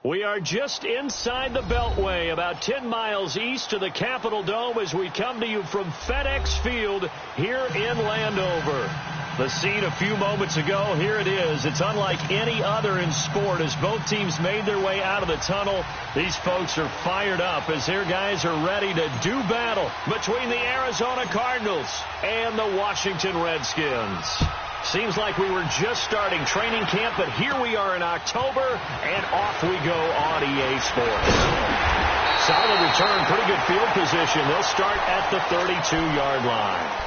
We are just inside the Beltway, about 10 miles east of the Capitol Dome as we come to you from FedEx Field here in Landover. The scene a few moments ago, here it is. It's unlike any other in sport as both teams made their way out of the tunnel. These folks are fired up as their guys are ready to do battle between the Arizona Cardinals and the Washington Redskins. Seems like we were just starting training camp, but here we are in October, and off we go on EA Sports. Solid return, pretty good field position. They'll start at the 32-yard line.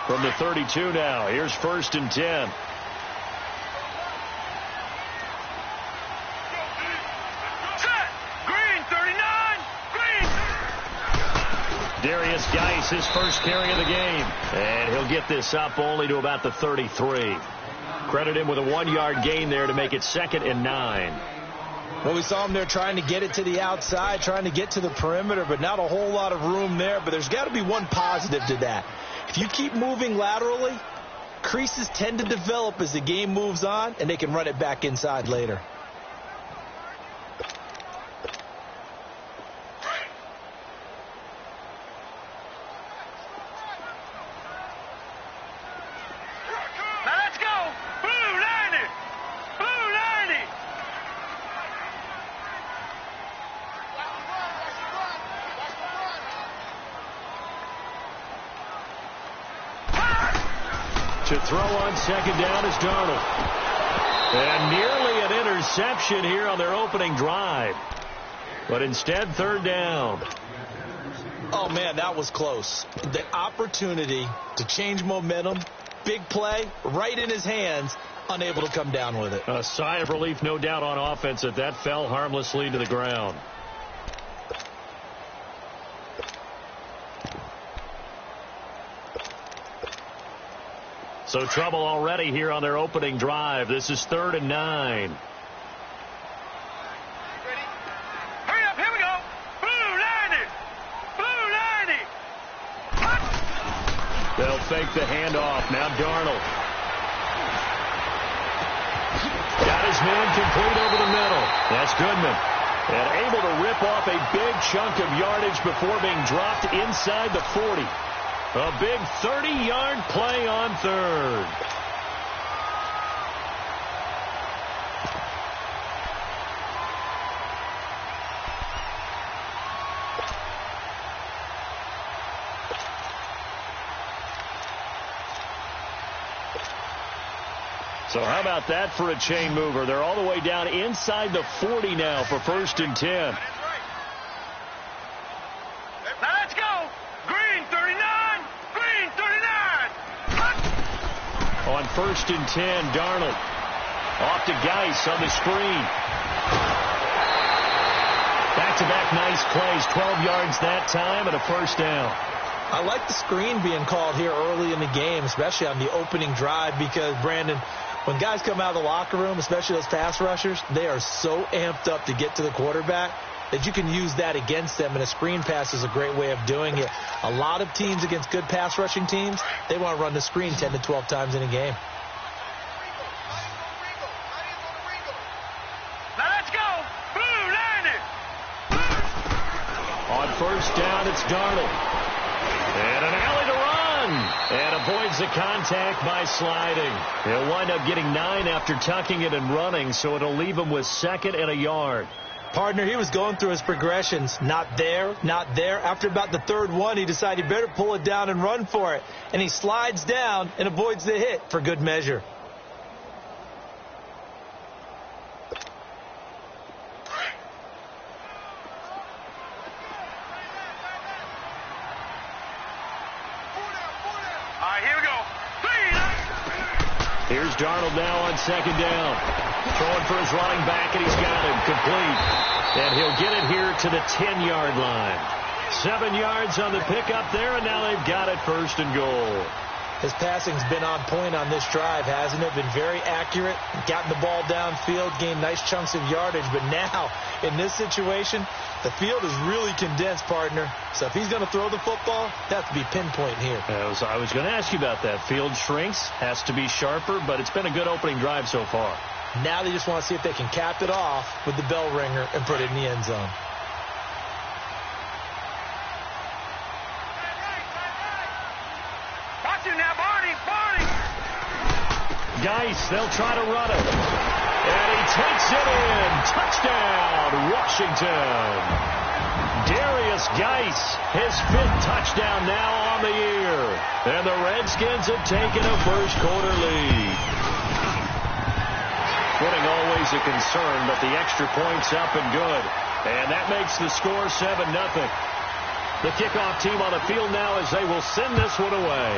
From the 32 now, here's 1st and 10. Darius Geis, his first carry of the game. And he'll get this up only to about the 33. Credit him with a 1-yard gain there to make it 2nd and 9. Well, we saw him there trying to get it to the outside, trying to get to the perimeter, but not a whole lot of room there. But there's got to be one positive to that. If you keep moving laterally, creases tend to develop as the game moves on, and they can run it back inside later. To throw on 2nd down is Darnold. And nearly an interception here on their opening drive. But instead, 3rd down. Oh, man, that was close. The opportunity to change momentum, big play, right in his hands, unable to come down with it. A sigh of relief, no doubt, on offense that that fell harmlessly to the ground. So trouble already here on their opening drive. This is 3rd and 9. Ready? Hurry up, here we go. Blue 90. Blue 90. They'll fake the handoff. Now Darnold. Got his man complete over the middle. That's Goodman. And able to rip off a big chunk of yardage before being dropped inside the 40. A big 30-yard play on 3rd. So how about that for a chain mover? They're all the way down inside the 40 now for 1st and 10. On 1st and 10, Darnold. Off to Geis on the screen. Back-to-back nice plays. 12 yards that time and a 1st down. I like the screen being called here early in the game, especially on the opening drive, because, Brandon, when guys come out of the locker room, especially those pass rushers, they are so amped up to get to the quarterback that you can use that against them, and a screen pass is a great way of doing it. A lot of teams against good pass rushing teams, they want to run the screen 10 to 12 times in a game. Now let's go. Blue 90. On 1st down, it's Darnold. And an alley to run. And avoids the contact by sliding. He'll wind up getting 9 after tucking it and running, so it'll leave him with 2nd and a yard. Partner, he was going through his progressions. Not there, not there. After about the 3rd one, he decided he better pull it down and run for it. And he slides down and avoids the hit for good measure. All right, here we go. Here's Darnold now on 2nd down. Throwing for his running back, and he's got him complete. And he'll get it here to the 10-yard line. 7 yards on the pickup there, and now they've got it 1st and goal. His passing's been on point on this drive, hasn't it? Been very accurate, gotten the ball downfield, gained nice chunks of yardage. But now, in this situation, the field is really condensed, partner. So if he's going to throw the football, it has to be pinpoint here. I was going to ask you about that. Field shrinks, has to be sharper, but it's been a good opening drive so far. Now they just want to see if they can cap it off with the bell ringer and put it in the end zone. Geis, they'll try to run it. And he takes it in. Touchdown, Washington. Darius Geis, his 5th touchdown now on the year. And the Redskins have taken a first quarter lead. Footing always a concern, but the extra point's up and good. And that makes the score 7-0. The kickoff team on the field now as they will send this one away.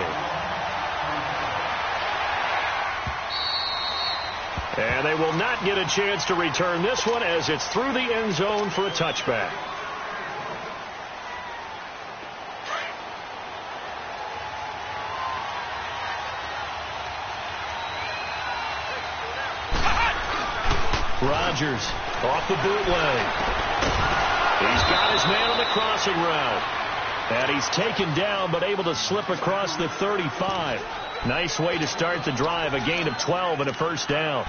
And they will not get a chance to return this one as it's through the end zone for a touchback. Rodgers off the bootleg. He's got his man on the crossing route. And he's taken down but able to slip across the 35. Nice way to start the drive, a gain of 12 and a first down.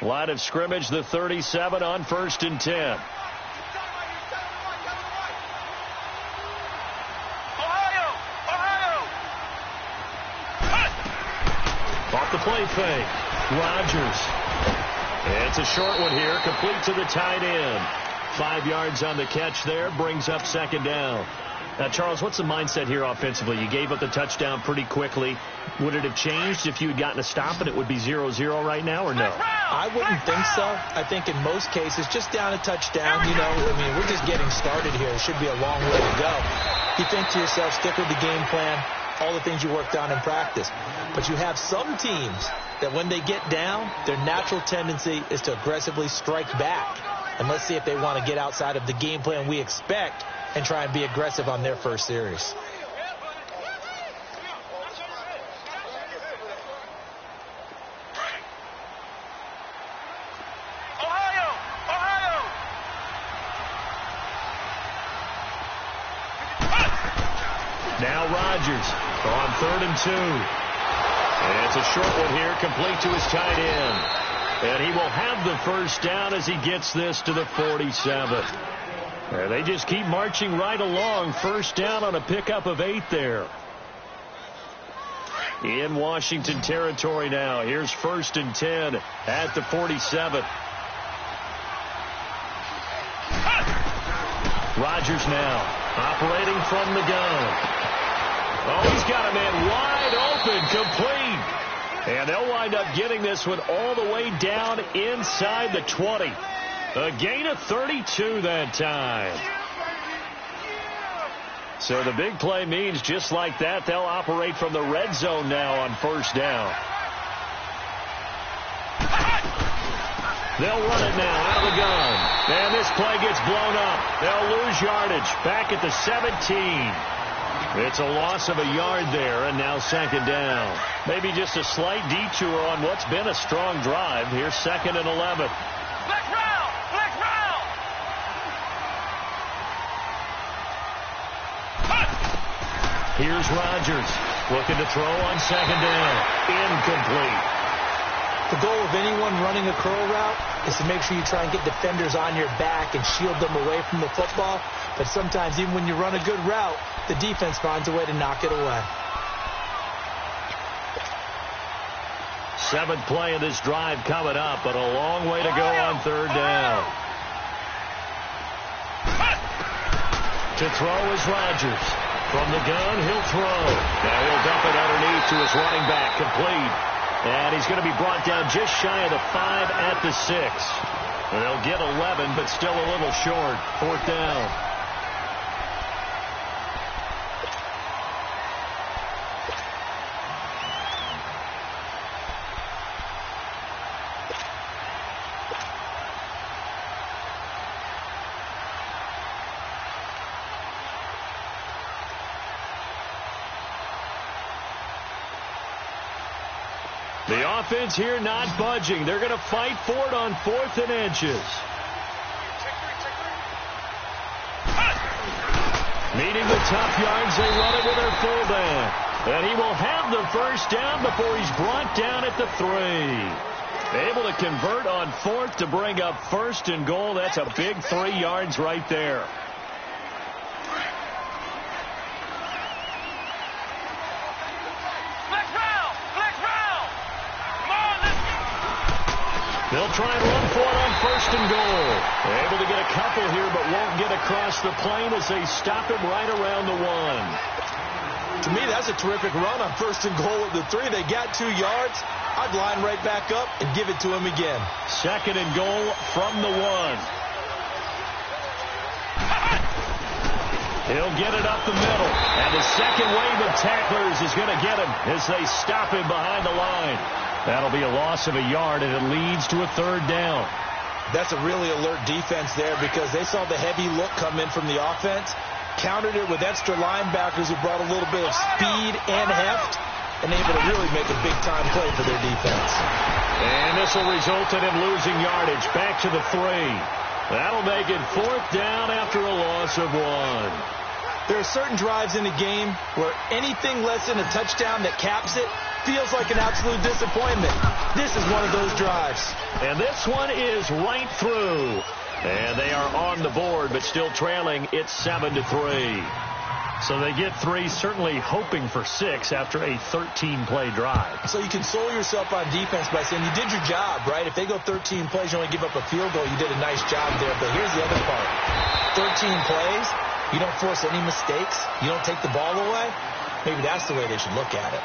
Line of scrimmage, the 37 on 1st and 10. Off the play fake. Rodgers. It's a short one here, complete to the tight end. 5 yards on the catch there, brings up 2nd down. Now, Charles, what's the mindset here offensively? You gave up the touchdown pretty quickly. Would it have changed if you had gotten a stop and it would be 0-0 right now, or no? I wouldn't think so. I think in most cases, just down a touchdown, we're just getting started here. It should be a long way to go. You think to yourself, stick with the game plan, all the things you worked on in practice. But you have some teams that when they get down, their natural tendency is to aggressively strike back. And let's see if they want to get outside of the game plan we expect and try and be aggressive on their first series. Now Rodgers on 3rd and 2. And it's a short one here, complete to his tight end. And he will have the first down as he gets this to the 47. And they just keep marching right along. First down on a pickup of 8 there. In Washington territory now. Here's 1st and 10 at the 47. Rodgers now operating from the gun. Oh, he's got a man wide open, complete. And they'll wind up getting this one all the way down inside the 20. A gain of 32 that time. So the big play means just like that, they'll operate from the red zone now on first down. They'll run it now out of the gun. And this play gets blown up. They'll lose yardage back at the 17. It's a loss of a yard there, and now 2nd down. Maybe just a slight detour on what's been a strong drive. Here's 2nd and 11. Let's round! Let's round! Here's Rodgers looking to throw on 2nd down. Incomplete. The goal of anyone running a curl route is to make sure you try and get defenders on your back and shield them away from the football. But sometimes even when you run a good route, the defense finds a way to knock it away. 7th play of this drive coming up, but a long way to go on 3rd down. To throw is Rodgers. From the gun, he'll throw. Now he'll dump it underneath to his running back, complete. And he's going to be brought down just shy of the 5 at the 6. And they'll get 11, but still a little short. 4th down. The offense here not budging. They're going to fight for it on 4th and inches. Meeting the tough yards, they run it with their fullback. And he will have the first down before he's brought down at the 3. Able to convert on 4th to bring up 1st and goal. That's a big 3 yards right there. They'll try and run for it on 1st and goal. Able to get a couple here, but won't get across the plane as they stop him right around the 1. To me, that's a terrific run on 1st and goal at the 3. They got 2 yards. I'd line right back up and give it to him again. 2nd and goal from the 1. He'll get it up the middle. And the second wave of tacklers is going to get him as they stop him behind the line. That'll be a loss of a yard, and it leads to a 3rd down. That's a really alert defense there because they saw the heavy look come in from the offense, countered it with extra linebackers who brought a little bit of speed and heft, and able to really make a big-time play for their defense. And this will result in him losing yardage. Back to the 3. That'll make it 4th down after a loss of 1. There are certain drives in the game where anything less than a touchdown that caps it feels like an absolute disappointment. This is one of those drives. And this one is right through. And they are on the board, but still trailing. It's 7-3. So they get 3, certainly hoping for 6 after a 13-play drive. So you console yourself on defense by saying you did your job, right? If they go 13 plays, you only give up a field goal, you did a nice job there. But here's the other part. 13 plays, you don't force any mistakes, you don't take the ball away. Maybe that's the way they should look at it.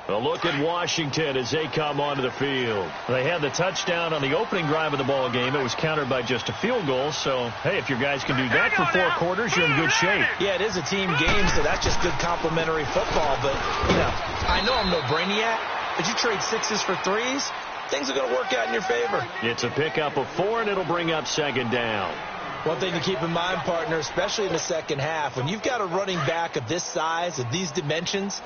A look at Washington as they come onto the field. They had the touchdown on the opening drive of the ball game. It was countered by just a field goal. So, hey, if your guys can do that for 4 quarters, you're in good shape. Yeah, it is a team game, so that's just good complimentary football. But, you know, I know I'm no brainiac, but you trade 6s for 3s, things are going to work out in your favor. It's a pickup of 4, and it'll bring up 2nd down. One thing to keep in mind, partner, especially in the second half, when you've got a running back of this size, of these dimensions,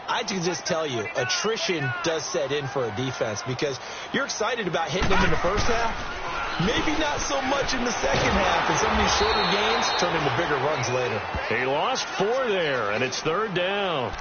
I can just tell you, attrition does set in for a defense because you're excited about hitting them in the first half. Maybe not so much in the second half, and some of these shorter games turn into bigger runs later. He lost 4 there, and it's 3rd down.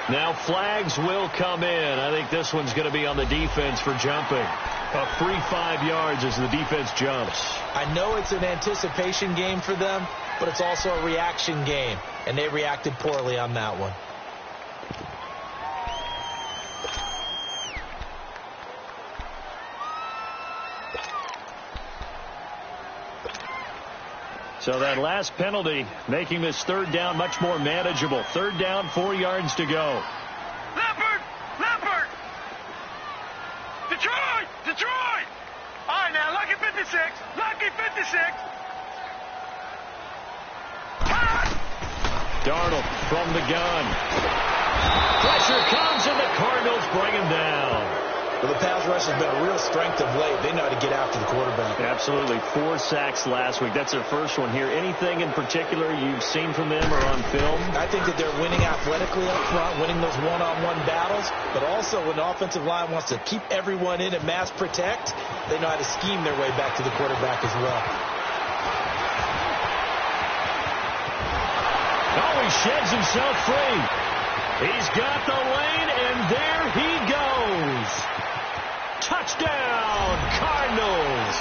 Now flags will come in. I think this one's going to be on the defense for jumping. A free 5 yards as the defense jumps. I know it's an anticipation game for them, but it's also a reaction game, and they reacted poorly on that one. So that last penalty making this 3rd down much more manageable. 3rd down, 4 yards to go. Leopard! Leopard! Detroit! Detroit! All right, now, Lucky 56. Lucky 56. Darnold from the gun. Pressure comes, and the Cardinals bring him down. Well, the pass rush has been a real strength of late. They know how to get after the quarterback. Absolutely. 4 sacks last week. That's their first one here. Anything in particular you've seen from them or on film? I think that they're winning athletically up front, winning those one-on-one battles, but also when the offensive line wants to keep everyone in and mass protect, they know how to scheme their way back to the quarterback as well. Oh, he sheds himself free. He's got the lane, and there he goes. Touchdown, Cardinals.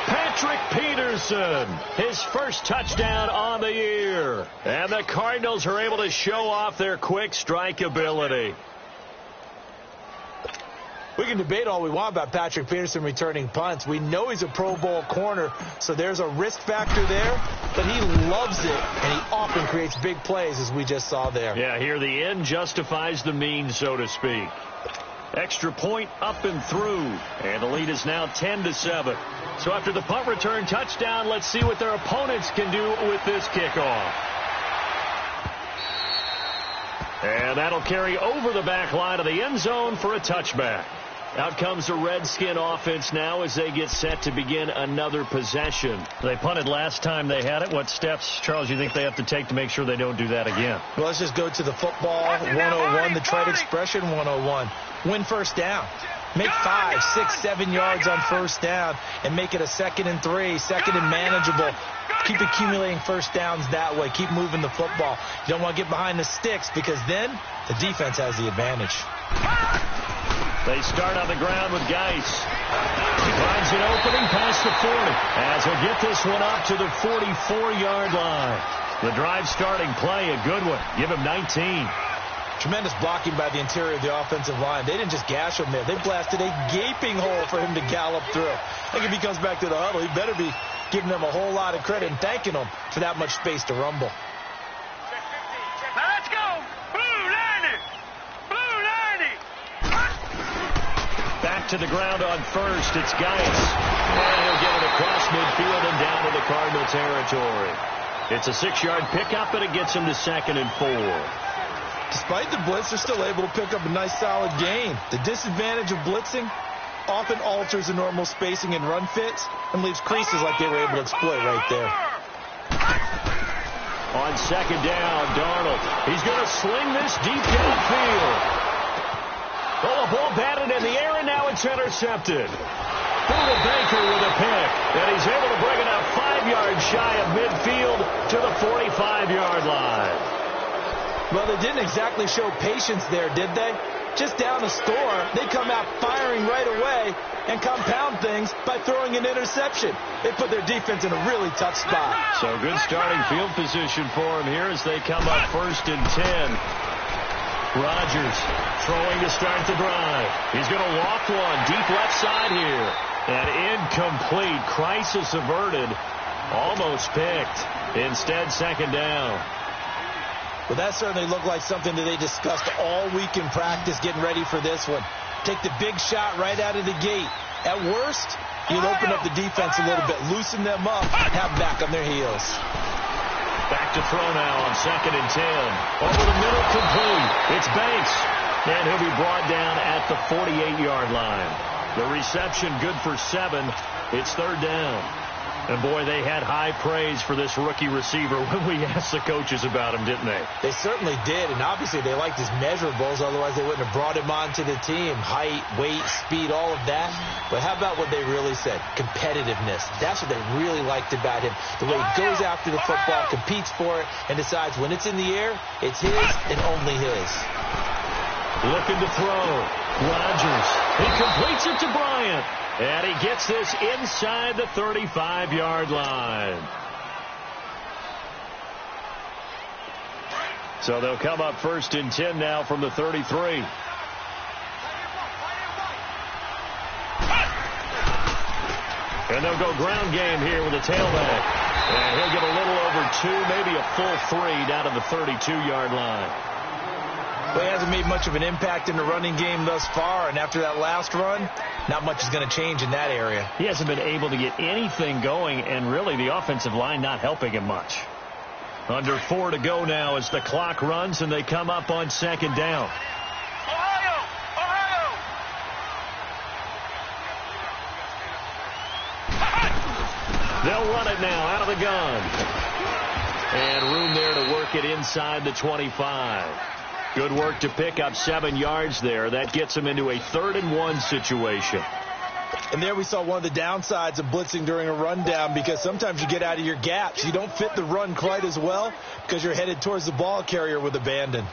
Patrick Peterson, his first touchdown on the year. And the Cardinals are able to show off their quick strike ability. We can debate all we want about Patrick Peterson returning punts. We know he's a Pro Bowl corner, so there's a risk factor there, but he loves it, and he often creates big plays, as we just saw there. Yeah, here the end justifies the means, so to speak. Extra point up and through, and the lead is now 10-7. So after the punt return touchdown, let's see what their opponents can do with this kickoff. And that'll carry over the back line of the end zone for a touchback. Out comes the Redskin offense now as they get set to begin another possession. They punted last time they had it. What steps, Charles, you think they have to take to make sure they don't do that again? Well, let's just go to the football 101, the trade expression 101. Win first down. Make 5, 6, 7 yards on first down and make it a 2nd and 3, 2nd and manageable. Keep accumulating first downs that way. Keep moving the football. You don't want to get behind the sticks because then the defense has the advantage. They start on the ground with Geis. He finds an opening past the 40 as he'll get this one up to the 44-yard line. The drive starting play, a good one. Give him 19. Tremendous blocking by the interior of the offensive line. They didn't just gash him there. They blasted a gaping hole for him to gallop through. I think if he comes back to the huddle, he better be giving them a whole lot of credit and thanking them for that much space to rumble. Now let's go. Blue 90. Blue 90. Back to the ground on first. It's Geis. And he'll get it across midfield and down to the Cardinal territory. It's a 6-yard pickup, and it gets him to 2nd and 4. Despite the blitz, they're still able to pick up a nice solid gain. The disadvantage of blitzing often alters the normal spacing and run fits and leaves creases like they were able to exploit right there. On 2nd down, Darnold. He's going to sling this deep downfield. Oh, the ball batted in the air, and now it's intercepted. Buda Baker with a pick, and he's able to bring it out 5 yards shy of midfield to the 45-yard line. Well, they didn't exactly show patience there, did they? Just down a score, they come out firing right away and compound things by throwing an interception. They put their defense in a really tough spot. So good starting field position for them here as they come up 1st and 10. Rodgers throwing to start the drive. He's going to loft one deep left side here. And incomplete. Crisis averted. Almost picked. Instead, 2nd down. Well, that certainly looked like something that they discussed all week in practice getting ready for this one. Take the big shot right out of the gate. At worst, you'll open up the defense a little bit, loosen them up, have them back on their heels. Back to throw now on 2nd and 10. Over the middle, complete. It's Banks. And he'll be brought down at the 48-yard line. The reception good for 7. It's 3rd down. And, boy, they had high praise for this rookie receiver when we asked the coaches about him, didn't they? They certainly did, and obviously they liked his measurables. Otherwise, they wouldn't have brought him onto the team. Height, weight, speed, all of that. But how about what they really said? Competitiveness. That's what they really liked about him. The way he goes after the football, competes for it, and decides when it's in the air, it's his and only his. Looking to throw. Rodgers. He completes it to Bryant. And he gets this inside the 35-yard line. So they'll come up 1st and 10 now from the 33. And they'll go ground game here with a tailback. And he'll get a little over 2, maybe a full 3 down to the 32-yard line. Well, he hasn't made much of an impact in the running game thus far, and after that last run, not much is going to change in that area. He hasn't been able to get anything going, and really the offensive line not helping him much. Under 4 to go now as the clock runs, and they come up on 2nd down. Ohio! Ohio! They'll run it now out of the gun. And room there to work it inside the 25. Good work to pick up 7 yards there. That gets them into a 3rd and 1 situation. And there we saw one of the downsides of blitzing during a rundown, because sometimes you get out of your gaps. You don't fit the run quite as well because you're headed towards the ball carrier with abandon.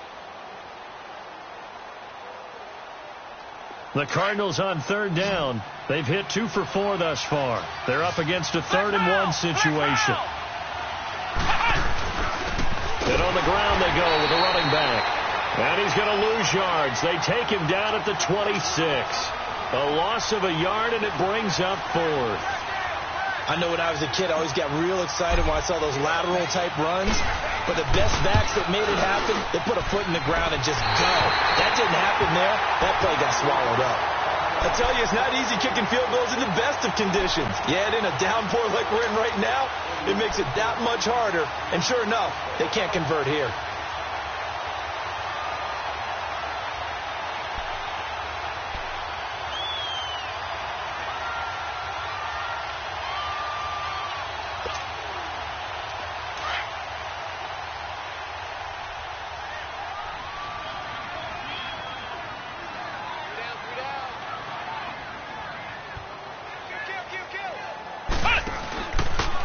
The Cardinals on 3rd down. They've hit 2 for 4 thus far. They're up against a 3rd and 1 situation. And on the ground they go with a running back. And he's going to lose yards. They take him down at the 26. A loss of a yard, and it brings up 4th. I know when I was a kid, I always got real excited when I saw those lateral-type runs. But the best backs that made it happen, they put a foot in the ground and just go. That didn't happen there. That play got swallowed up. I tell you, it's not easy kicking field goals in the best of conditions. Yet in a downpour like we're in right now, it makes it that much harder. And sure enough, they can't convert here.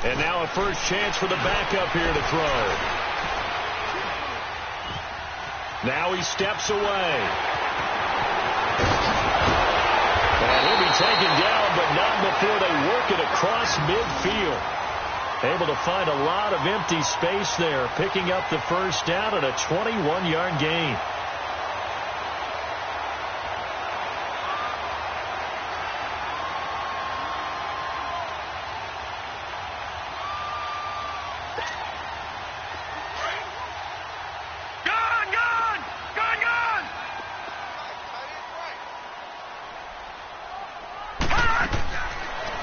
And now a first chance for the backup here to throw. Now he steps away. And he'll be taken down, but not before they work it across midfield. Able to find a lot of empty space there, picking up the first down at a 21-yard gain.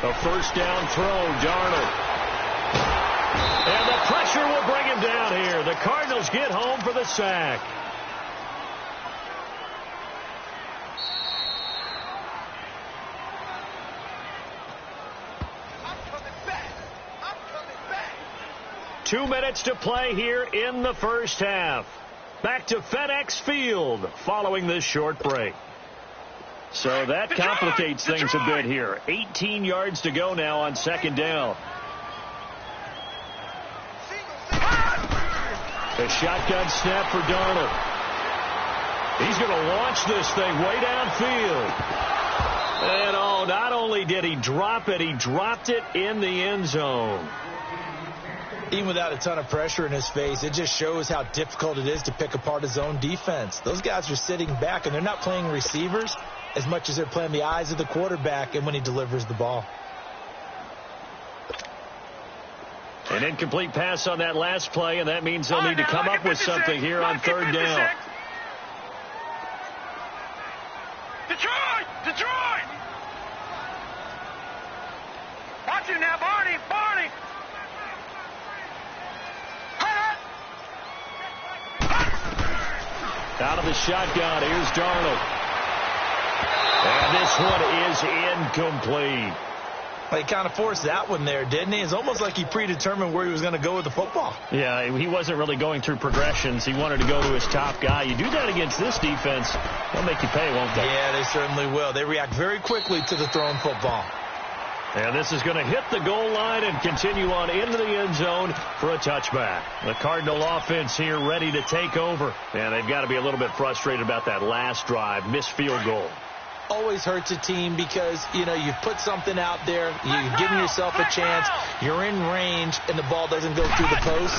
A first down throw, Darnold. And the pressure will bring him down here. The Cardinals get home for the sack. I'm coming back. 2 minutes to play here in the first half. Back to FedEx Field following this short break. So that complicates things a bit here. 18 yards to go now on second down. A shotgun snap for Darnold. He's going to launch this thing way downfield. And not only did he drop it, he dropped it in the end zone. Even without a ton of pressure in his face, it just shows how difficult it is to pick apart his own defense. Those guys are sitting back, and they're not playing receivers as much as they're playing the eyes of the quarterback and when he delivers the ball. An incomplete pass on that last play, and that means they'll need to come up with something here on third down. Detroit! Watch it now, Barney! Out of the shotgun, here's Darnold. And this one is incomplete. Well, he kind of forced that one there, didn't he? It's almost like he predetermined where he was going to go with the football. Yeah, he wasn't really going through progressions. He wanted to go to his top guy. You do that against this defense, they'll make you pay, won't they? Yeah, they certainly will. They react very quickly to the thrown football. And this is going to hit the goal line and continue on into the end zone for a touchback. The Cardinal offense here ready to take over. And they've got to be a little bit frustrated about that last drive, missed field goal. Always hurts a team because, you put something out there, you're giving yourself a chance, you're in range, and the ball doesn't go through the post.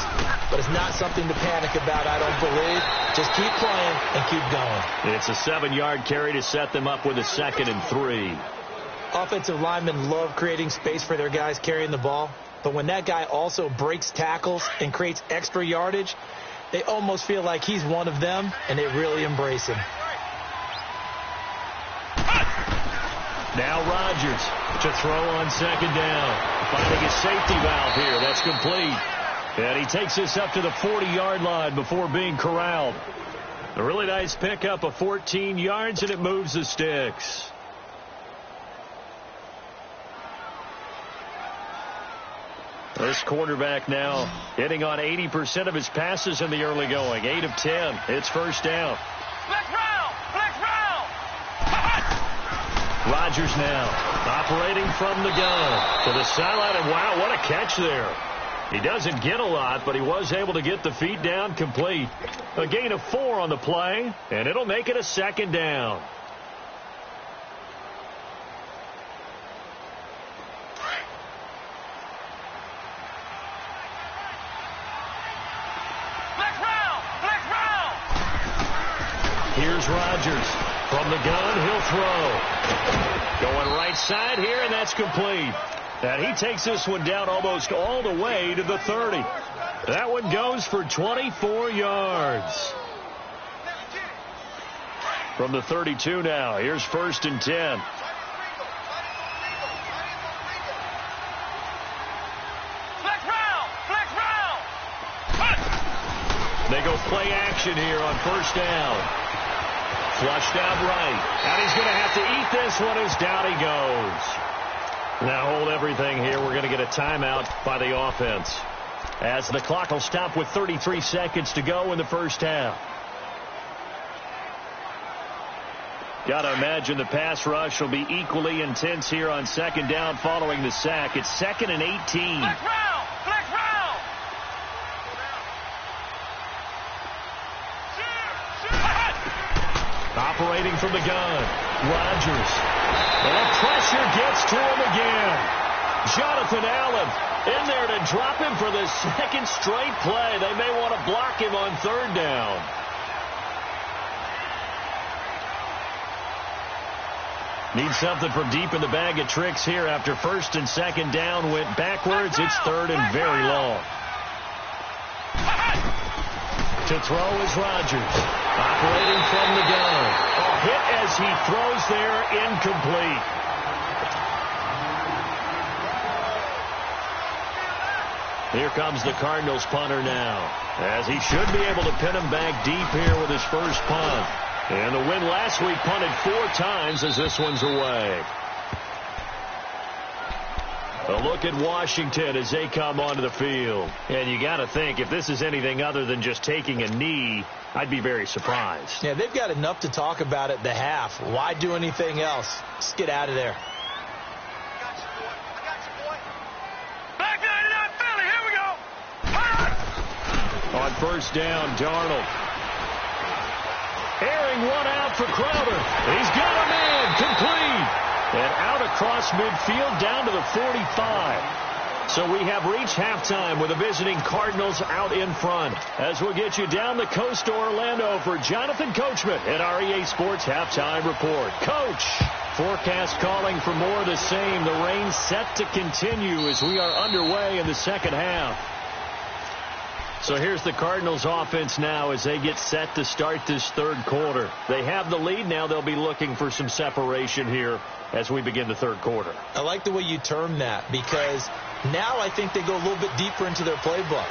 But it's not something to panic about, I don't believe. Just keep playing and keep going. It's a 7-yard carry to set them up with a 2nd and 3. Offensive linemen love creating space for their guys carrying the ball. But when that guy also breaks tackles and creates extra yardage, they almost feel like he's one of them, and they really embrace him. Now Rodgers to throw on second down. Finding a safety valve here. That's complete. And he takes this up to the 40-yard line before being corralled. A really nice pickup of 14 yards, and it moves the sticks. This quarterback now hitting on 80% of his passes in the early going. 8 of 10. It's first down. Let's round! Rodgers now operating from the gun to the sideline, and wow, what a catch there. He doesn't get a lot, but he was able to get the feet down complete. A gain of 4 on the play, and it'll make it a 2nd down. Here's Rodgers From the gun, he'll throw. Going right side here, and that's complete. And he takes this one down almost all the way to the 30. That one goes for 24 yards. From the 32 now, here's 1st and 10. They go play action here on 1st down. Flushed out right. And he's going to have to eat this one as down he goes. Now hold everything here. We're going to get a timeout by the offense, as the clock will stop with 33 seconds to go in the first half. Got to imagine the pass rush will be equally intense here on 2nd down following the sack. It's 2nd and 18. Flex round! Flex round! Operating from the gun, Rodgers. And pressure gets to him again. Jonathan Allen in there to drop him for the 2nd straight play. They may want to block him on 3rd down. Need something from deep in the bag of tricks here after 1st and 2nd down went backwards. It's 3rd and very long. To throw is Rodgers. Operating from the gun. A hit as he throws there, incomplete. Here comes the Cardinals punter now, as he should be able to pin him back deep here with his first punt. And the win last week punted 4 times as this one's away. A look at Washington as they come onto the field. And you got to think, if this is anything other than just taking a knee, I'd be very surprised. Yeah, they've got enough to talk about at the half. Why do anything else? Just get out of there. Back 99 Philly, here we go. On 1st down, Darnold. Airing one out for Crowder. He's got a man, complete. And out across midfield down to the 45. So we have reached halftime with the visiting Cardinals out in front. As we'll get you down the coast to Orlando for Jonathan Coachman at our EA Sports Halftime Report. Coach, forecast calling for more of the same. The rain set to continue as we are underway in the 2nd half. So here's the Cardinals offense now as they get set to start this 3rd quarter. They have the lead now. They'll be looking for some separation here as we begin the 3rd quarter. I like the way you term that, because now I think they go a little bit deeper into their playbook.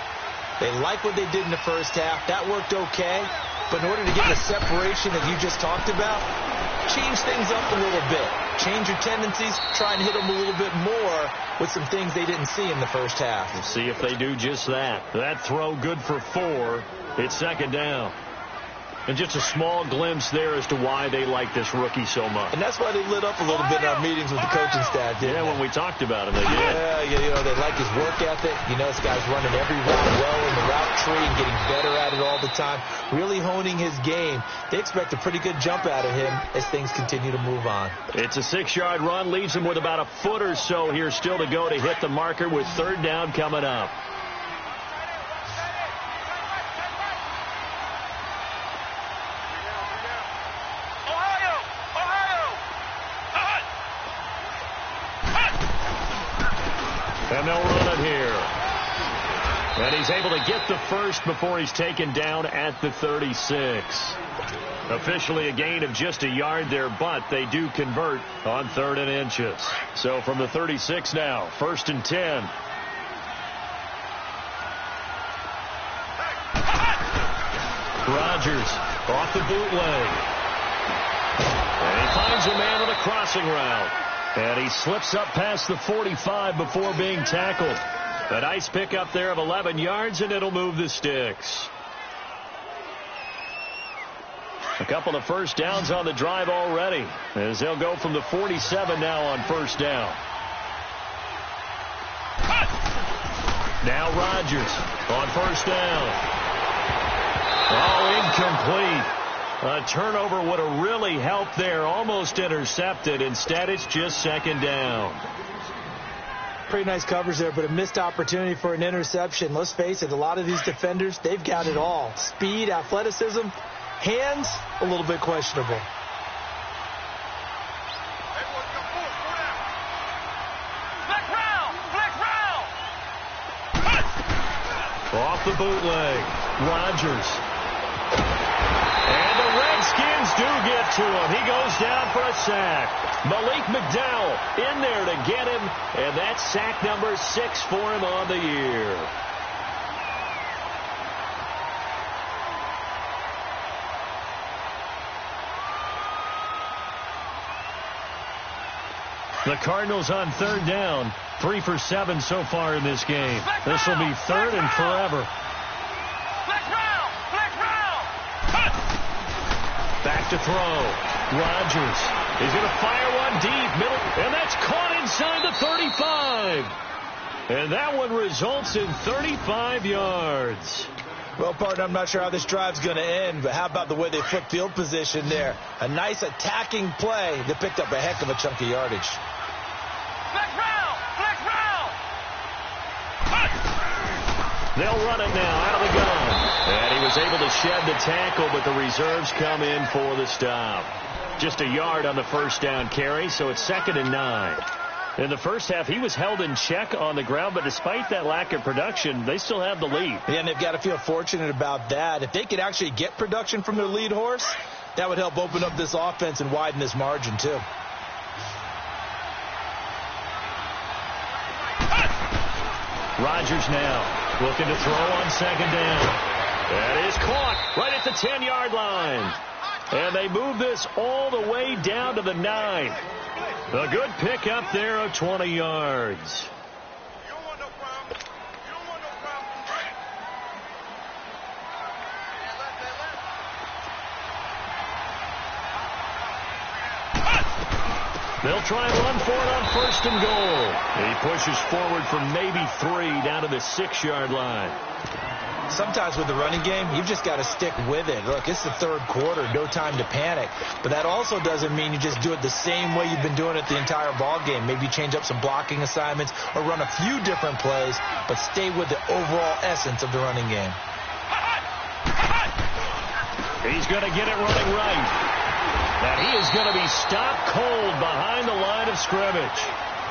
They like what they did in the first half. That worked okay. But in order to get the separation that you just talked about, change things up a little bit. Change your tendencies. Try and hit them a little bit more with some things they didn't see in the first half. We'll see if they do just that. That throw good for 4. It's 2nd down. And just a small glimpse there as to why they like this rookie so much. And that's why they lit up a little bit in our meetings with the coaching staff. Yeah, when we talked about him, they did. Yeah, you know, they like his work ethic. You know, this guy's running every route well in the route tree and getting better at it all the time. Really honing his game. They expect a pretty good jump out of him as things continue to move on. It's a 6-yard run. Leaves him with about a foot or so here still to go to hit the marker with 3rd down coming up. And they'll run it here. And he's able to get the first before he's taken down at the 36. Officially a gain of just a yard there, but they do convert on 3rd and inches. So from the 36 now, 1st and 10. Rodgers off the bootleg. And he finds a man on a crossing route. And he slips up past the 45 before being tackled. A nice pickup there of 11 yards, and it'll move the sticks. A couple of 1st downs on the drive already, as they'll go from the 47 now on 1st down. Now Rodgers on 1st down. Oh, incomplete. A turnover would have really helped there. Almost intercepted. Instead, it's just 2nd down. Pretty nice coverage there, but a missed opportunity for an interception. Let's face it, a lot of these defenders, they've got it all. Speed, athleticism, hands, a little bit questionable. Off the bootleg. Rodgers. And the Redskins do get to him. He goes down for a sack. Malik McDowell in there to get him, and that's sack number 6 for him on the year. The Cardinals on third down, 3 for 7 so far in this game. This will be third and forever. Back to throw. Rodgers is going to fire one deep, middle, and that's caught inside the 35. And that one results in 35 yards. Well, partner, I'm not sure how this drive's going to end, but how about the way they flipped field position there? A nice attacking play that picked up a heck of a chunk of yardage. They'll run it now out of the gun. And he was able to shed the tackle, but the reserves come in for the stop. Just a yard on the first down carry, so it's 2nd and 9. In the first half, he was held in check on the ground, but despite that lack of production, they still have the lead. Yeah, and they've got to feel fortunate about that. If they could actually get production from their lead horse, that would help open up this offense and widen this margin, too. Rodgers now looking to throw on 2nd down. That is caught right at the 10-yard line. And they move this all the way down to the 9. A good pickup there of 20 yards. They'll try and run for it on 1st and goal. He pushes forward for maybe 3 down to the 6-yard line. Sometimes with the running game, you've just got to stick with it. Look, it's the third quarter, no time to panic. But that also doesn't mean you just do it the same way you've been doing it the entire ball game. Maybe change up some blocking assignments or run a few different plays, but stay with the overall essence of the running game. He's going to get it running right. And he is going to be stopped cold behind the line of scrimmage.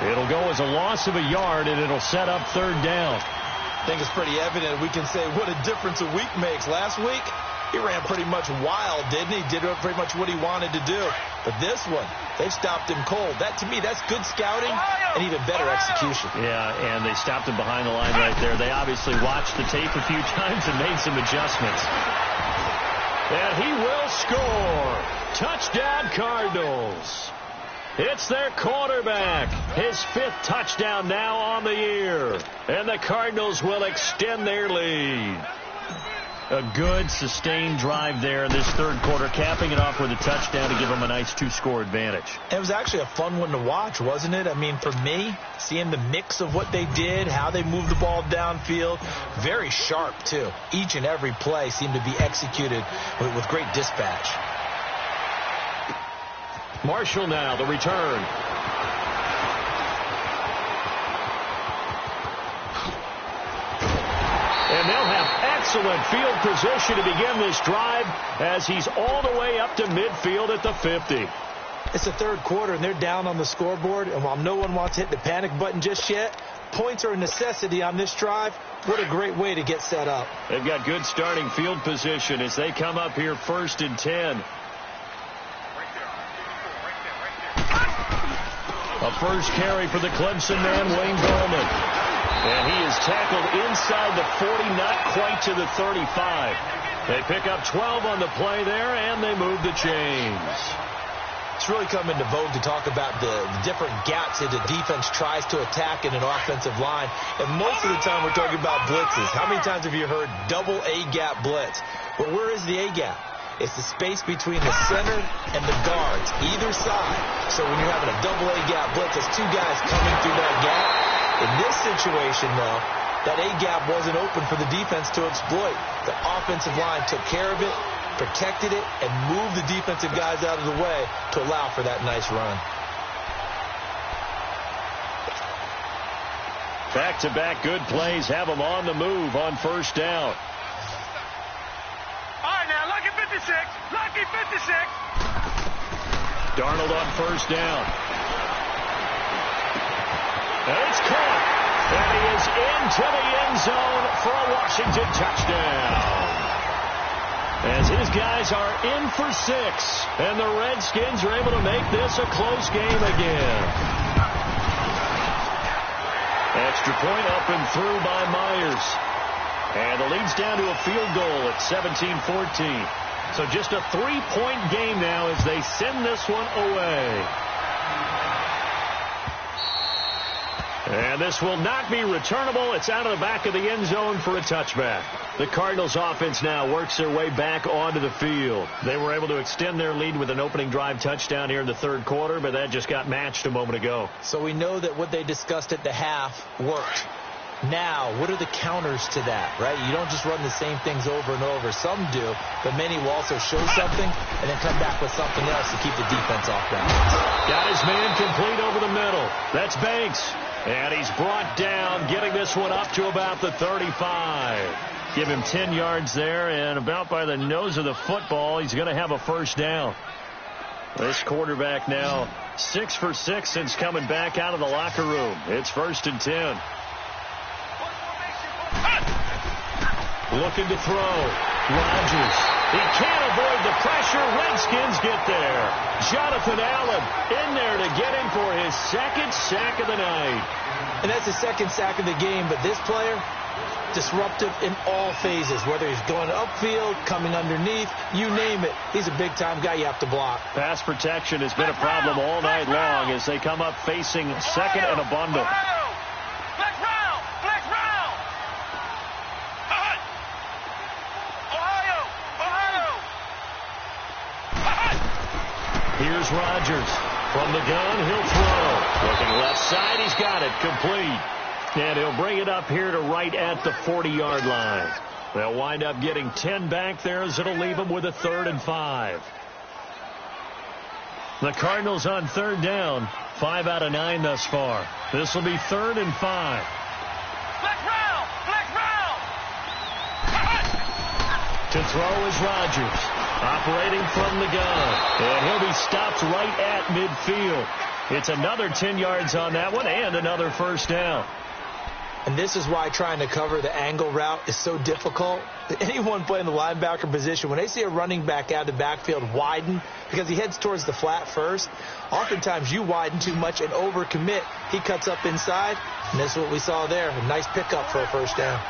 It'll go as a loss of a yard, and it'll set up 3rd down. I think it's pretty evident. We can say what a difference a week makes. Last week, he ran pretty much wild, didn't he? Did pretty much what he wanted to do. But this one, they've stopped him cold. That, to me, that's good scouting and even better execution. Yeah, and they stopped him behind the line right there. They obviously watched the tape a few times and made some adjustments. And he will score. Touchdown, Cardinals. It's their quarterback. His 5th touchdown now on the year. And the Cardinals will extend their lead. A good, sustained drive there in this third quarter, capping it off with a touchdown to give them a nice 2-score advantage. It was actually a fun one to watch, wasn't it? I mean, for me, seeing the mix of what they did, how they moved the ball downfield, very sharp, too. Each and every play seemed to be executed with great dispatch. Marshall now, the return. And they'll have excellent field position to begin this drive as he's all the way up to midfield at the 50. It's the third quarter, and they're down on the scoreboard. And while no one wants to hit the panic button just yet, points are a necessity on this drive. What a great way to get set up. They've got good starting field position as they come up here 1st and 10. A first carry for the Clemson man, Wayne Gallman. And he is tackled inside the 40, not quite to the 35. They pick up 12 on the play there, and they move the chains. It's really come into vogue to talk about the different gaps that the defense tries to attack in an offensive line. And most of the time we're talking about blitzes. How many times have you heard double A-gap blitz? Well, where is the A-gap? It's the space between the center and the guards, either side. So when you're having a double A-gap blitz, there's 2 guys coming through that gap. In this situation, though, that A-gap wasn't open for the defense to exploit. The offensive line took care of it, protected it, and moved the defensive guys out of the way to allow for that nice run. Back-to-back good plays have them on the move on 1st down. All right, now, lucky 56. Lucky 56. Darnold on 1st down. And it's caught. And he is into the end zone for a Washington touchdown. As his guys are in for 6, and the Redskins are able to make this a close game again. Extra point up and through by Myers. And the lead's down to a field goal at 17-14. So just a 3-point game now as they send this one away. And this will not be returnable. It's out of the back of the end zone for a touchback. The Cardinals offense now works their way back onto the field. They were able to extend their lead with an opening drive touchdown here in the third quarter, but that just got matched a moment ago. So we know that what they discussed at the half worked. Now, what are the counters to that, right? You don't just run the same things over and over. Some do, but many will also show something and then come back with something else to keep the defense off balance. Got his man complete over the middle. That's Banks. And he's brought down, getting this one up to about the 35. Give him 10 yards there, and about by the nose of the football, he's going to have a first down. This quarterback now 6 for 6 since coming back out of the locker room. It's 1st and 10. Looking to throw. Rodgers. He can't avoid the pressure. Redskins get there. Jonathan Allen in there to get him for his 2nd sack of the night. And that's the 2nd sack of the game, but this player, disruptive in all phases, whether he's going upfield, coming underneath, you name it. He's a big-time guy you have to block. Pass protection has been a problem all night long as they come up facing 2nd and a bundle. Here's Rodgers. From the gun, he'll throw. Looking left side, he's got it. Complete. And he'll bring it up here to right at the 40-yard line. They'll wind up getting 10 back there as it'll leave them with a 3rd and 5. The Cardinals on 3rd down. 5 out of 9 thus far. This will be 3rd and 5. To throw is Rodgers. Operating from the gun. And he'll be stopped right at midfield. It's another 10 yards on that one and another first down. And this is why trying to cover the angle route is so difficult. Anyone playing the linebacker position, when they see a running back out of the backfield widen, because he heads towards the flat first, oftentimes you widen too much and overcommit. He cuts up inside, and that's what we saw there. A nice pickup for a first down.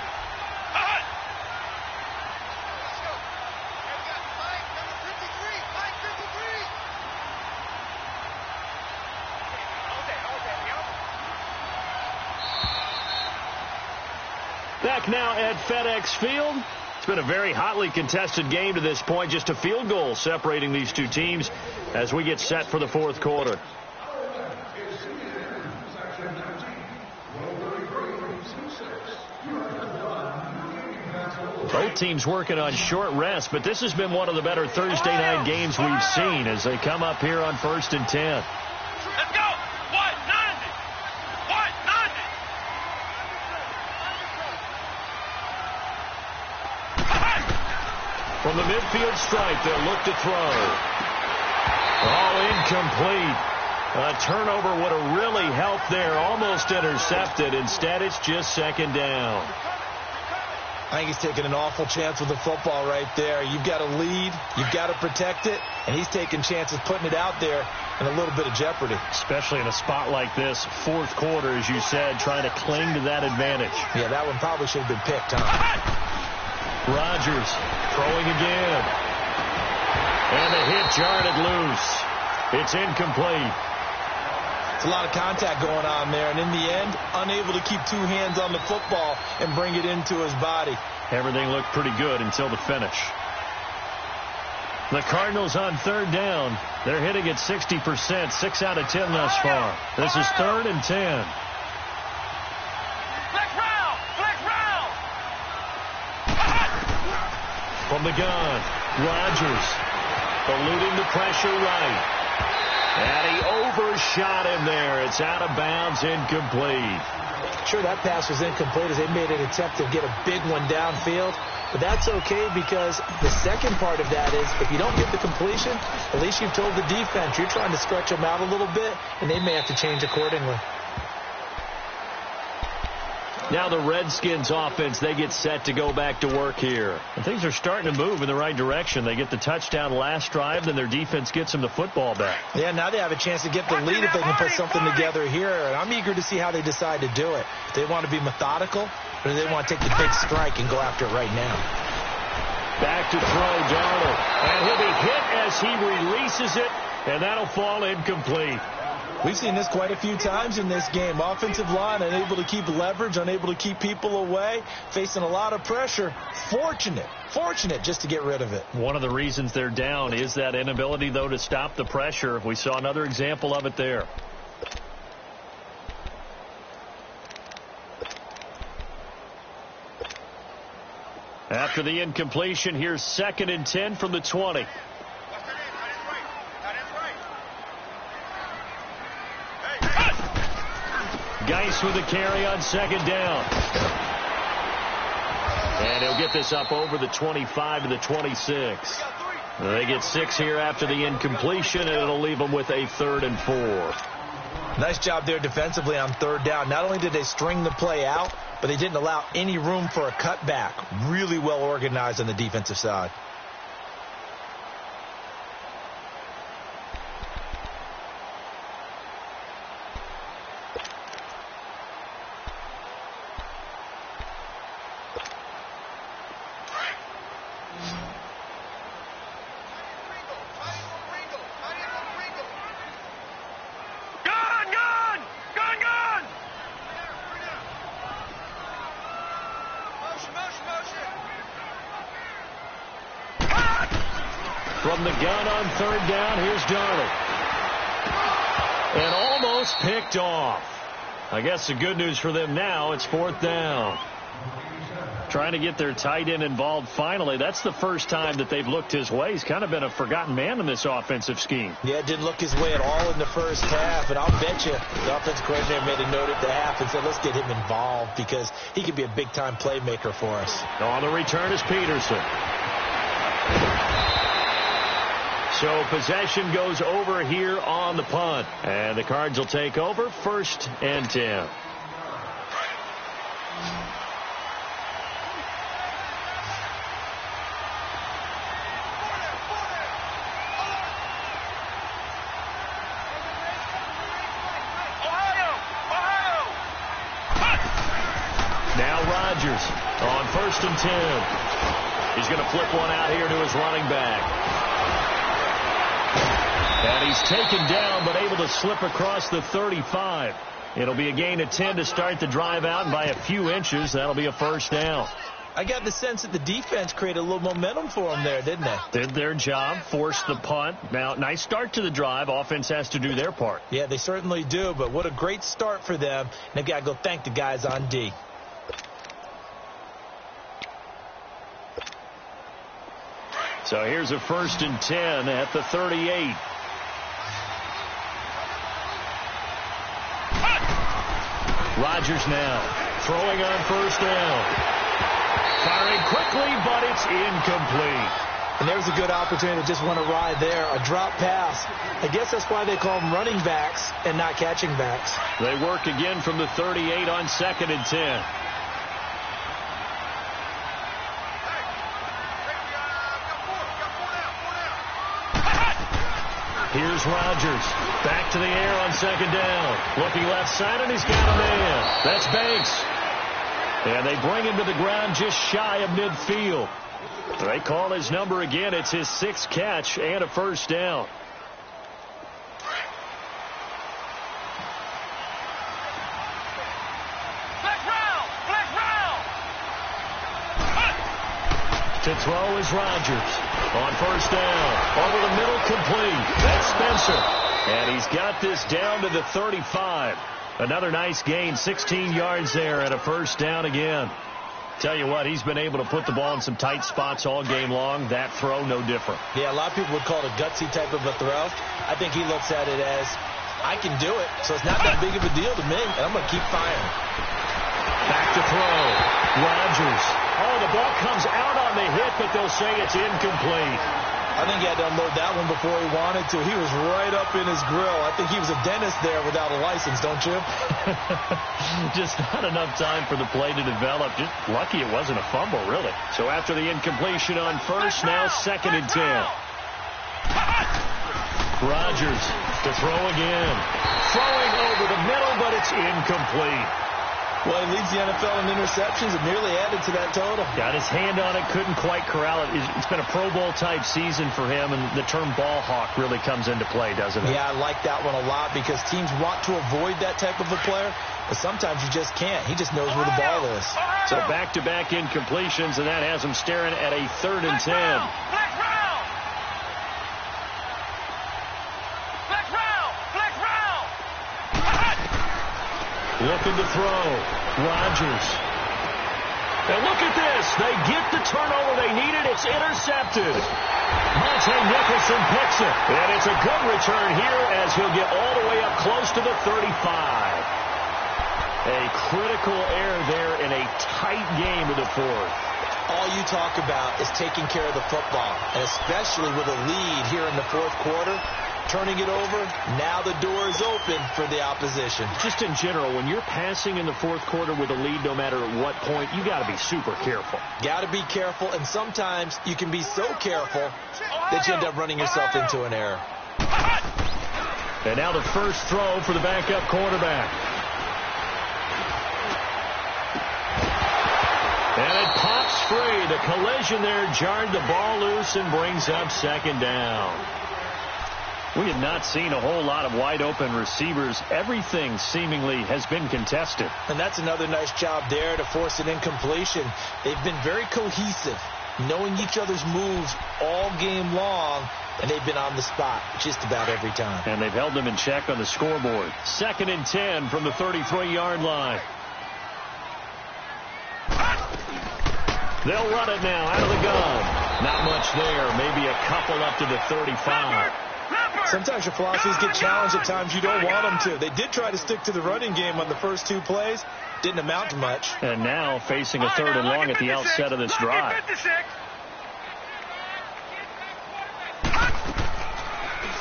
Back now at FedEx Field. It's been a very hotly contested game to this point. Just a field goal separating these two teams as we get set for the fourth quarter. Both teams working on short rest, but this has been one of the better Thursday night games we've seen as they come up here on 1st and 10. Let's go! 190! 190! From the midfield stripe, they'll look to throw. All incomplete. A turnover would have really helped there. Almost intercepted. Instead, it's just 2nd down. I think he's taking an awful chance with the football right there. You've got to lead. You've got to protect it. And he's taking chances putting it out there in a little bit of jeopardy. Especially in a spot like this, fourth quarter, as you said, trying to cling to that advantage. Yeah, that one probably should have been picked, huh? Rodgers throwing again. And the hit jarred it loose. It's incomplete. It's a lot of contact going on there, and in the end, unable to keep 2 hands on the football and bring it into his body. Everything looked pretty good until the finish. The Cardinals on 3rd down. They're hitting at 60%, 6 out of 10 thus far. This is 3rd and 10. From the gun, Rodgers eluding the pressure right. And he overshot him there. It's out of bounds, incomplete. Sure, that pass was incomplete as they made an attempt to get a big one downfield. But that's okay because the second part of that is if you don't get the completion, at least you've told the defense you're trying to stretch them out a little bit, and they may have to change accordingly. Now the Redskins offense, they get set to go back to work here. And things are starting to move in the right direction. They get the touchdown last drive, then their defense gets them the football back. Yeah, now they have a chance to get the lead if they can put something together here. And I'm eager to see how they decide to do it. Do they want to be methodical, or do they want to take the big strike and go after it right now? Back to throw, Darnold. And he'll be hit as he releases it, and that'll fall incomplete. We've seen this quite a few times in this game. Offensive line unable to keep leverage, unable to keep people away, facing a lot of pressure. Fortunate just to get rid of it. One of the reasons they're down is that inability, though, to stop the pressure. We saw another example of it there. After the incompletion, here's 2nd and 10 from the 20. Geis with a carry on 2nd down. And he'll get this up over the 25 to the 26. They get 6 here after the incompletion, and it'll leave them with a 3rd and 4. Nice job there defensively on 3rd down. Not only did they string the play out, but they didn't allow any room for a cutback. Really well organized on the defensive side. From the gun on 3rd down, here's Darnold. And almost picked off. I guess the good news for them now, it's 4th down. Trying to get their tight end involved finally. That's the first time that they've looked his way. He's kind of been a forgotten man in this offensive scheme. Yeah, it didn't look his way at all in the first half. And I'll bet you the offensive coordinator made a note at the half and said, let's get him involved because he could be a big-time playmaker for us. On the return is Peterson. So possession goes over here on the punt. And the Cards will take over 1st and 10. Now Rodgers on 1st and 10. He's going to flip one out here to his running back. And he's taken down, but able to slip across the 35. It'll be a gain of 10 to start the drive out, and by a few inches, that'll be a 1st down. I got the sense that the defense created a little momentum for them there, didn't they? Did their job, forced the punt. Now, nice start to the drive. Offense has to do their part. Yeah, they certainly do, but what a great start for them. And they've got to go thank the guys on D. So here's a 1st and 10 at the 38. Rodgers now throwing on 1st down. Firing quickly, but it's incomplete. And there's a good opportunity to just want to ride there. A drop pass. I guess that's why they call them running backs and not catching backs. They work again from the 38 on 2nd and 10. Here's Rodgers. Back to the air on 2nd down. Looking left side, and he's got a man. That's Banks. And they bring him to the ground just shy of midfield. They call his number again. It's his 6th catch and a 1st down. To throw is Rodgers. On 1st down. Over the middle, complete. That's Spencer. And he's got this down to the 35. Another nice gain, 16 yards there and a 1st down again. Tell you what, he's been able to put the ball in some tight spots all game long. That throw, no different. Yeah, a lot of people would call it a gutsy type of a throw. I think he looks at it as, I can do it, so it's not that big of a deal to me, and I'm going to keep firing. Back to throw. Rodgers. Oh, the ball comes out on the hit, but they'll say it's incomplete. I think he had to unload that one before he wanted to. He was right up in his grill. I think he was a dentist there without a license, don't you? Just not enough time for the play to develop. Just lucky it wasn't a fumble, really. So after the incompletion on first, now 2nd and 10. Rodgers to throw again. Throwing over the middle, but it's incomplete. Well, he leads the NFL in interceptions and nearly added to that total. Got his hand on it, couldn't quite corral it. It's been a Pro Bowl-type season for him, and the term ball hawk really comes into play, doesn't it? Yeah, I like that one a lot because teams want to avoid that type of a player, but sometimes you just can't. He just knows where the ball is. So back-to-back incompletions, and that has him staring at a 3rd and 10. Looking to throw. Rodgers. And look at this. They get the turnover they needed. It's intercepted. Monte Nicholson picks it. And it's a good return here as he'll get all the way up close to the 35. A critical error there in a tight game of the 4th. All you talk about is taking care of the football, and especially with a lead here in the 4th quarter. Turning it over, now the door is open for the opposition. Just in general, when you're passing in the 4th quarter with a lead, no matter at what point, you got to be super careful. Got to be careful, and sometimes you can be so careful that you end up running yourself into an error. And now the first throw for the backup quarterback. And it pops free. The collision there jarred the ball loose and brings up 2nd down. We have not seen a whole lot of wide-open receivers. Everything seemingly has been contested. And that's another nice job there to force an incompletion. They've been very cohesive, knowing each other's moves all game long, and they've been on the spot just about every time. And they've held them in check on the scoreboard. 2nd and 10 from the 33-yard line. They'll run it now out of the gun. Not much there. Maybe a couple up to the 35. Sometimes your philosophies get challenged at times you don't want them to. They did try to stick to the running game on the first 2 plays. Didn't amount to much. And now facing a 3rd and long at the outset of this drive.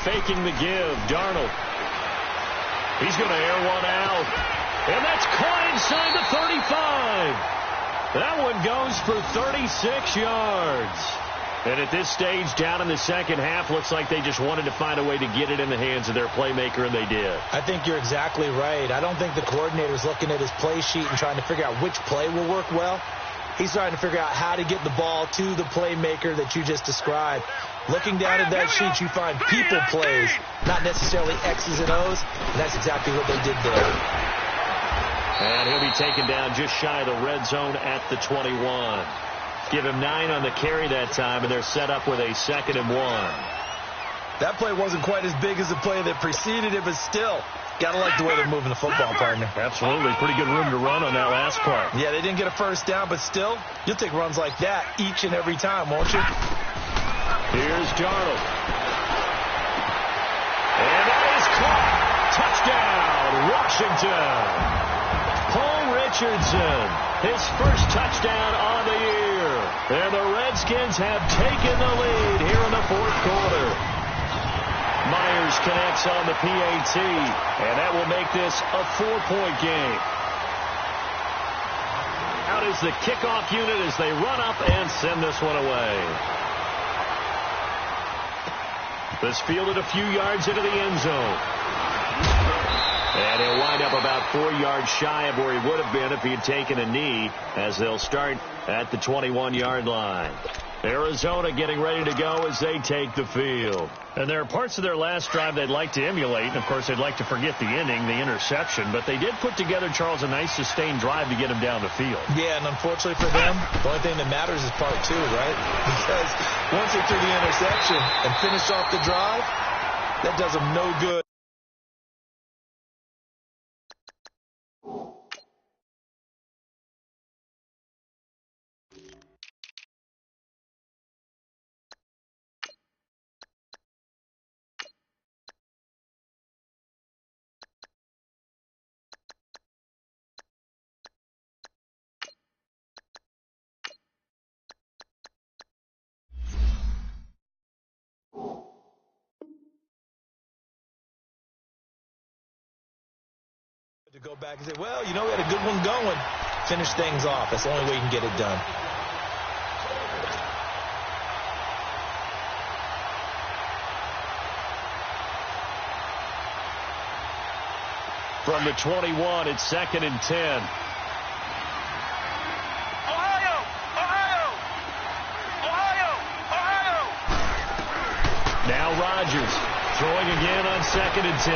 Faking the give. Darnold. He's going to air one out. And that's caught inside the 35. That one goes for 36 yards. And at this stage, down in the 2nd half, looks like they just wanted to find a way to get it in the hands of their playmaker, and they did. I think you're exactly right. I don't think the coordinator's looking at his play sheet and trying to figure out which play will work well. He's trying to figure out how to get the ball to the playmaker that you just described. Looking down at that sheet, you find people plays, not necessarily X's and O's, and that's exactly what they did there. And he'll be taken down just shy of the red zone at the 21. Give him 9 on the carry that time, and they're set up with a 2nd and 1. That play wasn't quite as big as the play that preceded it, but still, got to like the way they're moving the football, partner. Absolutely. Pretty good room to run on that last play. Yeah, they didn't get a first down, but still, you'll take runs like that each and every time, won't you? Here's Darnold. And that is caught. Touchdown, Washington. Paul Richardson, his first touchdown on the year. And the Redskins have taken the lead here in the 4th quarter. Myers connects on the PAT, and that will make this a 4-point game. Out is the kickoff unit as they run up and send this one away. This fielded a few yards into the end zone. And he'll wind up about 4 yards shy of where he would have been if he had taken a knee, as they'll start at the 21-yard line. Arizona getting ready to go as they take the field. And there are parts of their last drive they'd like to emulate. And, of course, they'd like to forget the inning, the interception. But they did put together, Charles, a nice sustained drive to get him down the field. Yeah, and unfortunately for them, the only thing that matters is part 2, right? Because once they threw the interception and finished off the drive, that does them no good. To go back and say, well, you know, we had a good one going. Finish things off. That's the only way you can get it done. From the 21, it's 2nd and 10. Ohio! Ohio! Ohio! Ohio! Now Rodgers throwing again on 2nd and 10.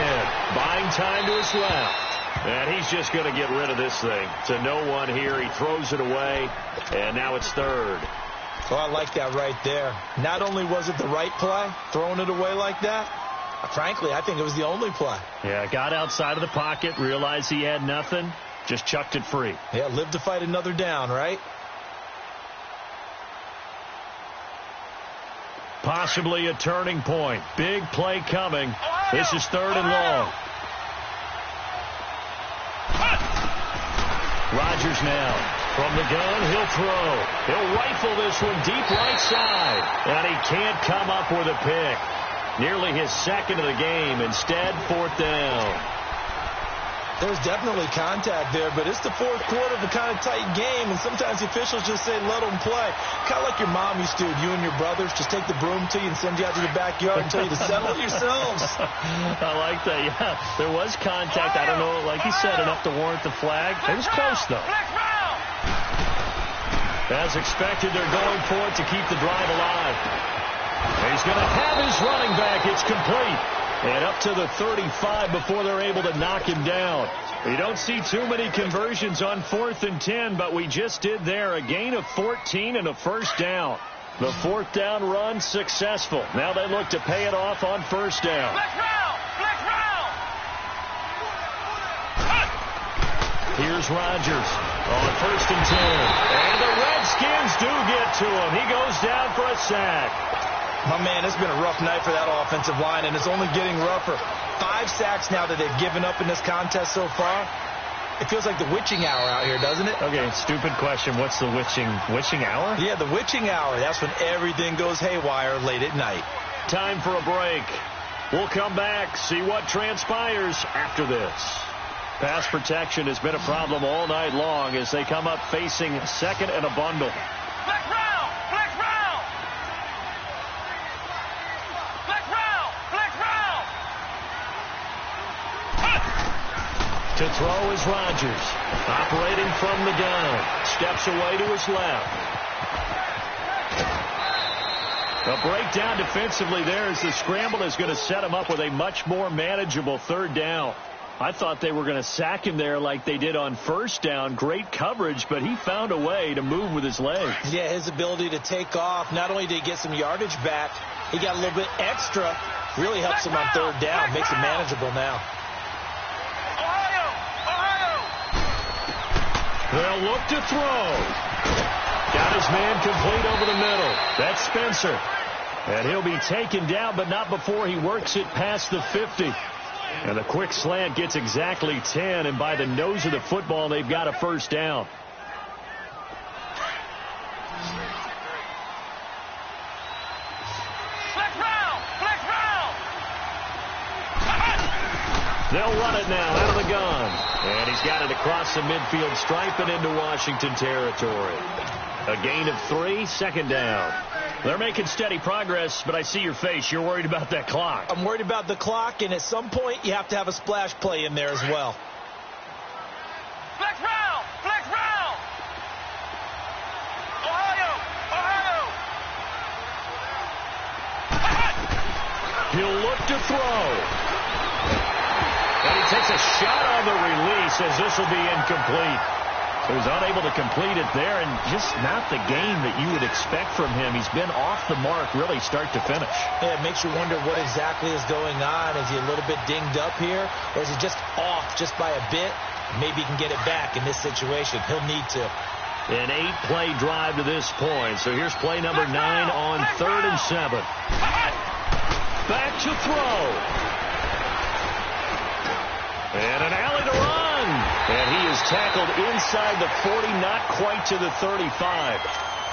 Buying time to his left. And he's just going to get rid of this thing. To no one here. He throws it away. And now it's 3rd. Well, I like that right there. Not only was it the right play, throwing it away like that, frankly, I think it was the only play. Yeah, got outside of the pocket, realized he had nothing, just chucked it free. Yeah, live to fight another down, right? Possibly a turning point. Big play coming. This is 3rd and long. Rodgers now. From the gun, he'll throw. He'll rifle this one deep right side. And he can't come up with a pick. Nearly his 2nd of the game. Instead, 4th down. There's definitely contact there, but it's the 4th quarter of a kind of tight game, and sometimes the officials just say let them play. Kind of like your mom used to, you and your brothers, just take the broom to you and send you out to the backyard and tell you to settle it yourselves. I like that, yeah. There was contact. I don't know, like you said, enough to warrant the flag. It was close, though. As expected, they're going for it to keep the drive alive. He's going to have his running back. It's complete. And up to the 35 before they're able to knock him down. You don't see too many conversions on 4th and 10, but we just did there. A gain of 14 and a 1st down. The 4th down run successful. Now they look to pay it off on 1st down. Here's Rodgers on 1st and 10. And the Redskins do get to him. He goes down for a sack. My man, it's been a rough night for that offensive line, and it's only getting rougher. 5 sacks now that they've given up in this contest so far. It feels like the witching hour out here, doesn't it? Okay, stupid question. What's the witching hour? Yeah, the witching hour. That's when everything goes haywire late at night. Time for a break. We'll come back, see what transpires after this. Pass protection has been a problem all night long as they come up facing 2nd and a bundle. To throw is Rodgers. Operating from the gun. Steps away to his left. A breakdown defensively there as the scramble is going to set him up with a much more manageable 3rd down. I thought they were going to sack him there like they did on 1st down. Great coverage, but he found a way to move with his legs. Yeah, his ability to take off. Not only did he get some yardage back, he got a little bit extra. Really helps him on 3rd down. Makes it manageable now. They'll look to throw. Got his man complete over the middle. That's Spencer. And he'll be taken down, but not before he works it past the 50. And the quick slant gets exactly 10, and by the nose of the football, they've got a 1st down. They'll run it now out of the gun. And he's got it across the midfield stripe and into Washington territory. A gain of 3, 2nd down. They're making steady progress, but I see your face. You're worried about that clock. I'm worried about the clock, and at some point, you have to have a splash play in there as well. Flex round! Flex round! Ohio! Ohio! He'll look to throw. And he takes a shot on the release as this will be incomplete. He was unable to complete it there, and just not the game that you would expect from him. He's been off the mark really start to finish. Yeah, it makes you wonder what exactly is going on. Is he a little bit dinged up here, or is he just off just by a bit? Maybe he can get it back in this situation. He'll need to. An 8-play drive to this point. So here's play number 9 on 3rd and 7. Back to throw. And an alley to run. And he is tackled inside the 40, not quite to the 35.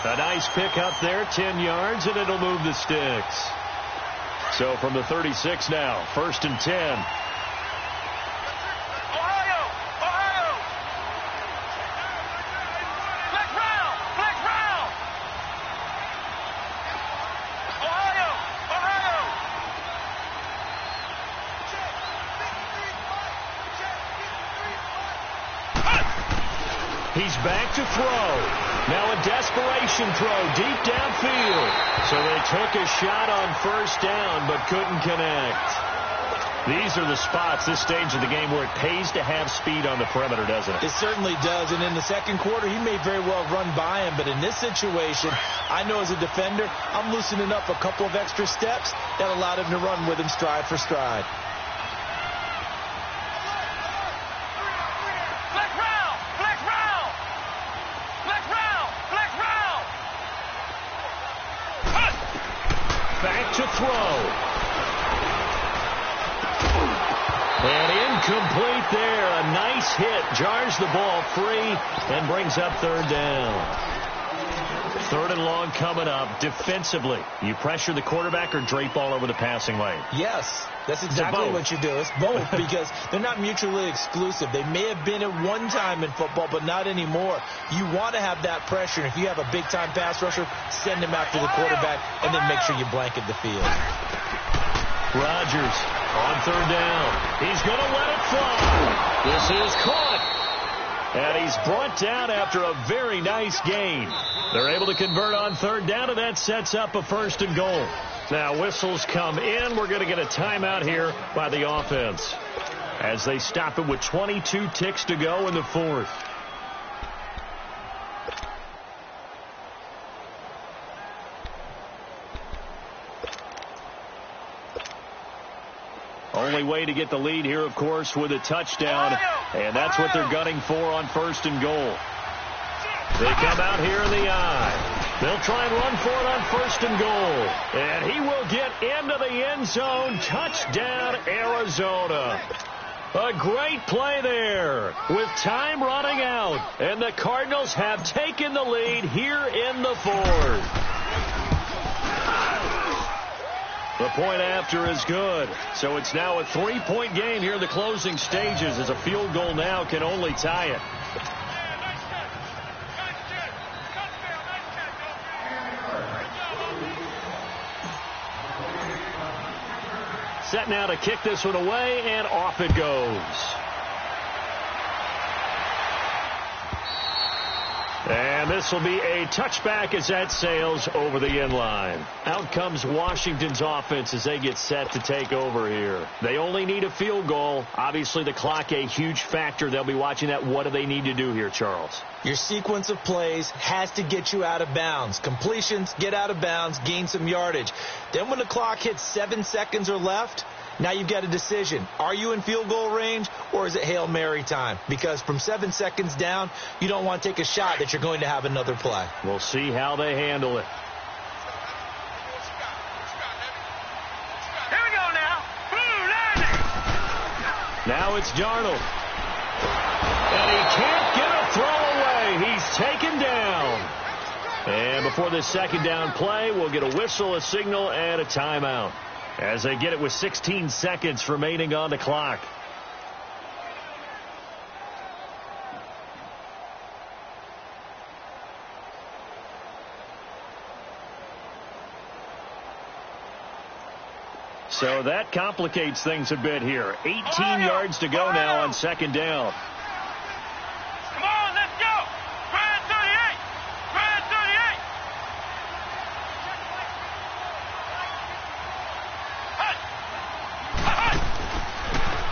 A nice pickup there, 10 yards, and it'll move the sticks. So from the 36 now, 1st and 10. Ohio! He's back to throw. Now a desperation throw deep downfield. So they took a shot on first down but couldn't connect. These are the spots, this stage of the game, where it pays to have speed on the perimeter, doesn't it? It certainly does. And in the second quarter, he may very well run by him. But in this situation, I know as a defender, I'm loosening up a couple of extra steps that allowed him to run with him stride for stride. Back to throw. And incomplete there. A nice hit. Jars the ball free and brings up third down. 3rd and long coming up. Defensively, you pressure the quarterback or drape all over the passing lane? Yes, that's exactly what you do. It's both because they're not mutually exclusive. They may have been at one time in football, but not anymore. You want to have that pressure. If you have a big-time pass rusher, send him after the quarterback and then make sure you blanket the field. Rodgers on 3rd down. He's going to let it fly. This is caught. And he's brought down after a very nice gain. They're able to convert on 3rd down, and that sets up a 1st and goal. Now whistles come in. We're going to get a timeout here by the offense as they stop it with 22 ticks to go in the 4th. Only way to get the lead here, of course, with a touchdown, and that's what they're gunning for on 1st and goal. They come out here in the eye. They'll try and run for it on 1st and goal, and he will get into the end zone. Touchdown, Arizona. A great play there with time running out, and the Cardinals have taken the lead here in the 4th. The point after is good. So it's now a 3-point game here in the closing stages as a field goal now can only tie it. Set now to kick this one away, and off it goes. And this will be a touchback as that sails over the end line. Out comes Washington's offense as they get set to take over here. They only need a field goal. Obviously, the clock a huge factor. They'll be watching that. What do they need to do here, Charles? Your sequence of plays has to get you out of bounds. Completions, get out of bounds, gain some yardage. Then when the clock hits 7 seconds or left, now you've got a decision. Are you in field goal range or is it Hail Mary time? Because from 7 seconds down, you don't want to take a shot that you're going to have another play. We'll see how they handle it. Here we go now. Now it's Darnold. And he can't get a throw away. He's taken down. And before this second down play, we'll get a whistle, a signal, and a timeout as they get it with 16 seconds remaining on the clock. So that complicates things a bit here. 18 yards to go now on second down. Come on, let's go. Brand 38. Brand 38.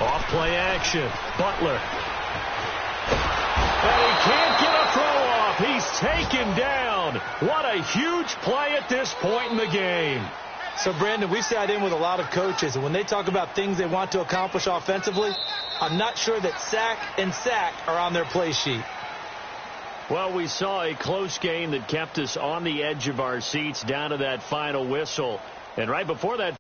Off play action. Butler. And he can't get a throw off. He's taken down. What a huge play at this point in the game. So, Brandon, we've sat in with a lot of coaches, and when they talk about things they want to accomplish offensively, I'm not sure that sack and sack are on their play sheet. Well, we saw a close game that kept us on the edge of our seats down to that final whistle. And right before that